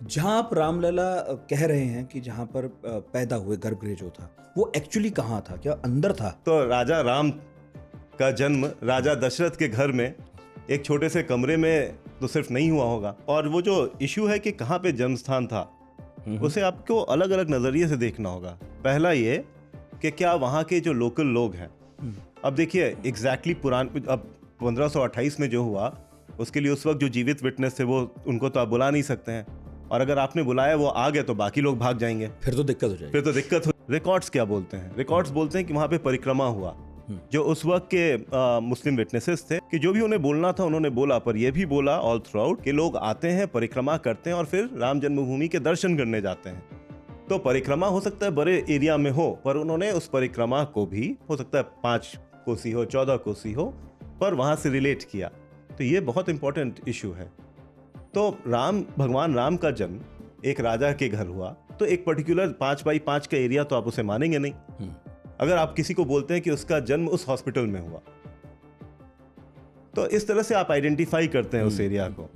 जहाँ आप रामलला कह रहे हैं कि जहाँ पर पैदा हुए गर्भगृह जो था, वो एक्चुअली कहाँ था? क्या अंदर था? तो राजा राम का जन्म राजा दशरथ के घर में एक छोटे से कमरे में तो सिर्फ नहीं हुआ होगा। और वो जो इशू है कि कहाँ पे जन्म स्थान था, उसे आपको अलग अलग नजरिए से देखना होगा। पहला ये कि क्या वहाँ के जो लोकल लोग हैं, अब देखिए एग्जैक्टली अब 1528 में जो हुआ उसके लिए उस वक्त जो जीवित विटनेस थे वो उनको तो आप बुला नहीं सकते हैं, और अगर आपने बुलाया वो आ गए तो बाकी लोग भाग जाएंगे, फिर तो दिक्कत हो जाएगी। फिर तो दिक्कत हो। रिकॉर्ड्स क्या बोलते हैं? रिकॉर्ड्स बोलते हैं कि वहाँ पे परिक्रमा हुआ। जो उस वक्त के मुस्लिम विटनेसेस थे कि जो भी उन्हें बोलना था उन्होंने बोला, पर यह भी बोला ऑल थ्रू आउट कि लोग आते हैं, परिक्रमा करते हैं और फिर राम जन्मभूमि के दर्शन करने जाते हैं। तो परिक्रमा हो सकता है बड़े एरिया में हो, पर उन्होंने उस परिक्रमा को भी हो सकता है 5 कोसी हो, 14 कोसी हो, पर वहां से रिलेट किया। तो ये बहुत इंपॉर्टेंट इशू है। तो भगवान राम का जन्म एक राजा के घर हुआ, तो एक पर्टिकुलर 5x5 का एरिया तो आप उसे मानेंगे नहीं। अगर आप किसी को बोलते हैं कि उसका जन्म उस हॉस्पिटल में हुआ, तो इस तरह से आप आइडेंटिफाई करते हैं उस एरिया को।